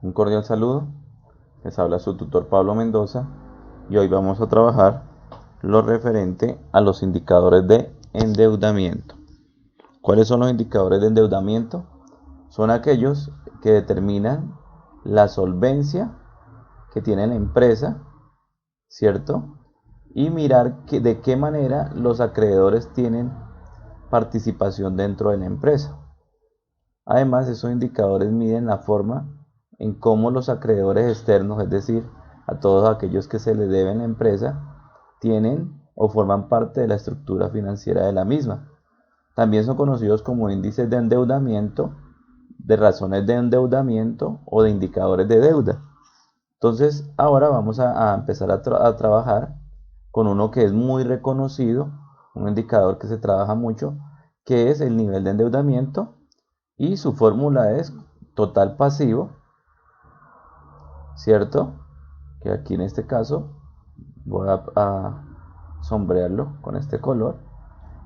Un cordial saludo, les habla su tutor Pablo Mendoza y hoy vamos a trabajar lo referente a los indicadores de endeudamiento. ¿Cuáles son los indicadores de endeudamiento? Son aquellos que determinan la solvencia que tiene la empresa, ¿cierto? Y mirar de qué manera los acreedores tienen participación dentro de la empresa. Además, esos indicadores miden la forma en cómo los acreedores externos, es decir, a todos aquellos que se les debe en la empresa, tienen o forman parte de la estructura financiera de la misma. También son conocidos como índices de endeudamiento, de razones de endeudamiento o de indicadores de deuda. Entonces, ahora vamos a empezar a trabajar con uno que es muy reconocido, un indicador que se trabaja mucho, que es el nivel de endeudamiento, y su fórmula es total pasivo, ¿cierto? Que aquí en este caso voy a sombrearlo con este color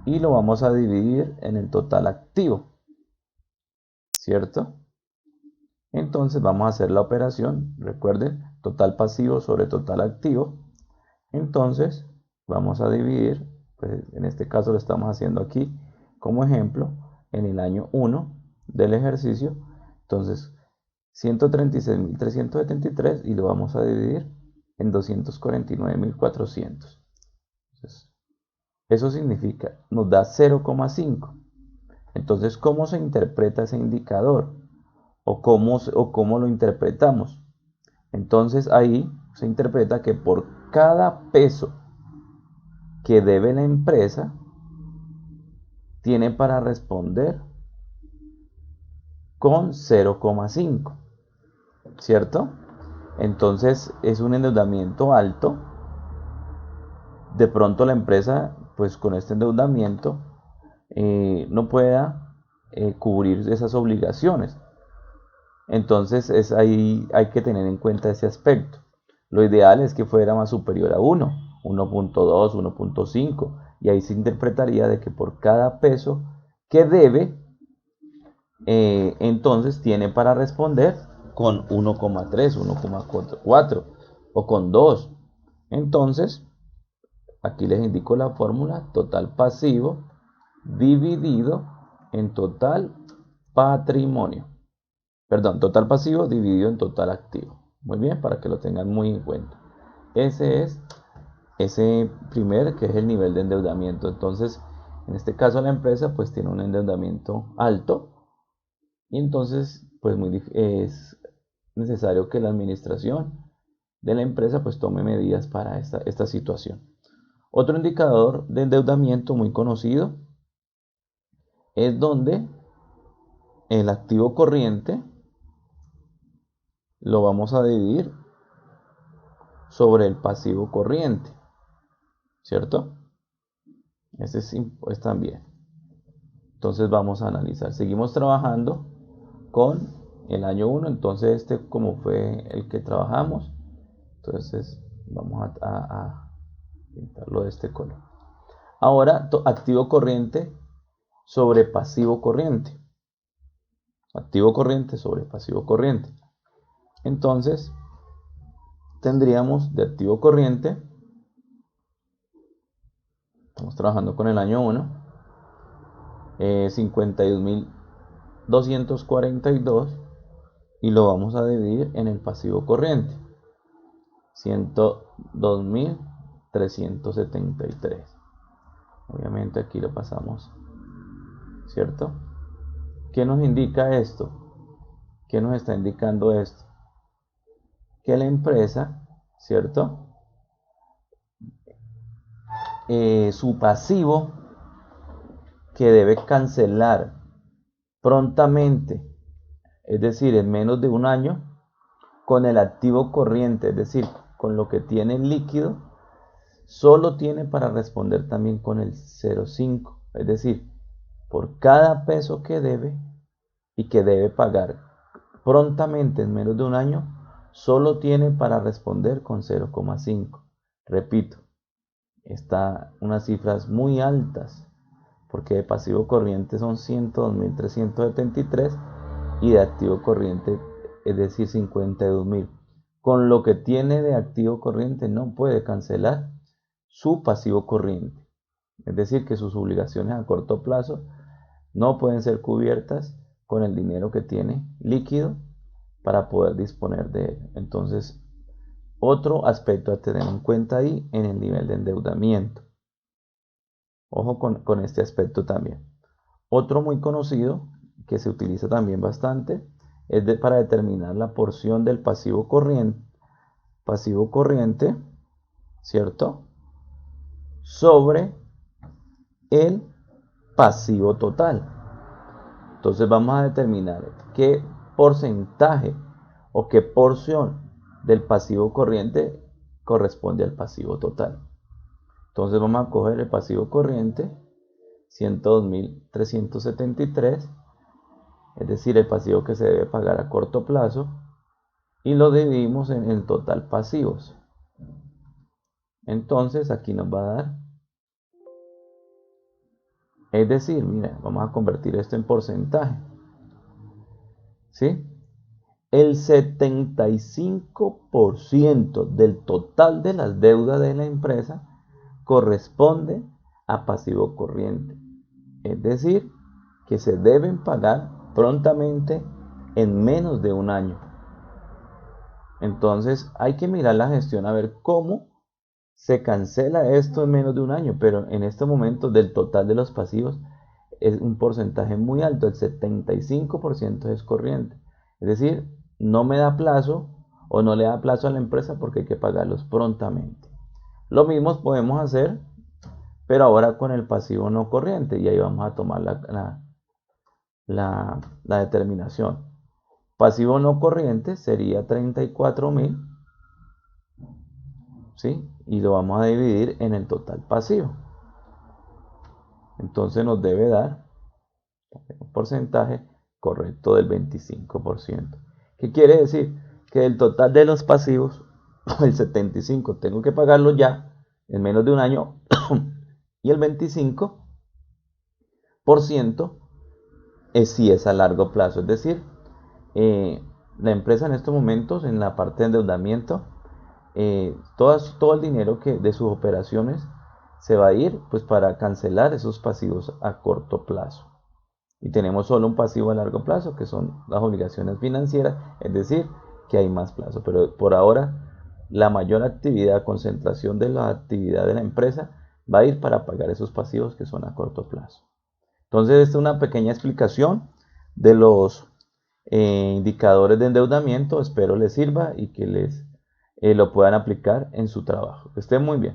y lo vamos a dividir en el total activo, ¿cierto? Entonces vamos a hacer la operación, recuerden, total pasivo sobre total activo. Entonces vamos a dividir, pues en este caso lo estamos haciendo aquí como ejemplo, en el año 1 del ejercicio. Entonces 136.373 y lo vamos a dividir en 249.400. Entonces, eso significa, nos da 0,5. Entonces, ¿cómo se interpreta ese indicador? ¿O cómo lo interpretamos? Entonces, ahí se interpreta que por cada peso que debe la empresa, tiene para responder con 0,5, ¿cierto? Entonces es un endeudamiento alto. De pronto la empresa, pues con este endeudamiento, no pueda cubrir esas obligaciones. Entonces ahí hay que tener en cuenta ese aspecto. Lo ideal es que fuera más superior a 1, 1.2, 1.5, y ahí se interpretaría de que por cada peso que debe, entonces tiene para responder con 1,3, 1,4 o con 2. Entonces, aquí les indico la fórmula: total pasivo dividido en total patrimonio. Perdón, total pasivo dividido en total activo. Muy bien, para que lo tengan muy en cuenta. Ese es ese primer, que es el nivel de endeudamiento. Entonces, en este caso la empresa pues tiene un endeudamiento alto y entonces pues es necesario que la administración de la empresa pues tome medidas para esta situación. Otro indicador de endeudamiento muy conocido es donde el activo corriente lo vamos a dividir sobre el pasivo corriente, ¿cierto? Ese es también. Entonces vamos a analizar. Seguimos trabajando con el año 1. Entonces como fue el que trabajamos, entonces vamos a pintarlo de este color. Ahora, activo corriente sobre pasivo corriente. Activo corriente sobre pasivo corriente. Entonces, tendríamos de activo corriente, estamos trabajando con el año 1, 52.242 y lo vamos a dividir en el pasivo corriente, 102.373. Obviamente aquí lo pasamos, ¿cierto? ¿Qué nos indica esto? ¿Qué nos está indicando esto? Que la empresa, ¿cierto? Su pasivo que debe cancelar prontamente, es decir, en menos de un año, con el activo corriente, es decir, con lo que tiene en líquido, solo tiene para responder también con el 0,5, es decir, por cada peso que debe y que debe pagar prontamente en menos de un año, solo tiene para responder con 0,5. Repito, está unas cifras muy altas, porque de pasivo corriente son 102.373 y de activo corriente es decir, 52.000. Con lo que tiene de activo corriente no puede cancelar su pasivo corriente. Es decir, que sus obligaciones a corto plazo no pueden ser cubiertas con el dinero que tiene líquido para poder disponer de él. Entonces, otro aspecto a tener en cuenta ahí en el nivel de endeudamiento. Ojo con este aspecto también. Otro muy conocido que se utiliza también bastante es para determinar la porción del pasivo corriente, ¿cierto? Sobre el pasivo total. Entonces vamos a determinar qué porcentaje o qué porción del pasivo corriente corresponde al pasivo total. Entonces vamos a coger el pasivo corriente 102.373, es decir, el pasivo que se debe pagar a corto plazo, y lo dividimos en el total pasivos. Entonces aquí nos va a dar, es decir, mira, vamos a convertir esto en porcentaje, ¿sí? El 75% del total de las deudas de la empresa corresponde a pasivo corriente. Es decir, que se deben pagar prontamente en menos de un año. Entonces hay que mirar la gestión a ver cómo se cancela esto en menos de un año, pero en este momento del total de los pasivos es un porcentaje muy alto, el 75% es corriente. Es decir, no me da plazo o no le da plazo a la empresa porque hay que pagarlos prontamente. Lo mismo podemos hacer, pero ahora con el pasivo no corriente, y ahí vamos a tomar la determinación. Pasivo no corriente sería 34.000, ¿sí? Y lo vamos a dividir en el total pasivo. Entonces nos debe dar un porcentaje correcto del 25%. ¿Qué quiere decir? Que del total de los pasivos, el 75% tengo que pagarlo ya en menos de un año y el 25% si es a largo plazo. Es decir, la empresa en estos momentos, en la parte de endeudamiento, todo el dinero de sus operaciones se va a ir pues para cancelar esos pasivos a corto plazo. Y tenemos solo un pasivo a largo plazo, que son las obligaciones financieras, es decir, que hay más plazo. Pero por ahora, la mayor actividad, concentración de la actividad de la empresa va a ir para pagar esos pasivos que son a corto plazo. Entonces, esta es una pequeña explicación de los indicadores de endeudamiento. Espero les sirva y que lo puedan aplicar en su trabajo. Que estén muy bien.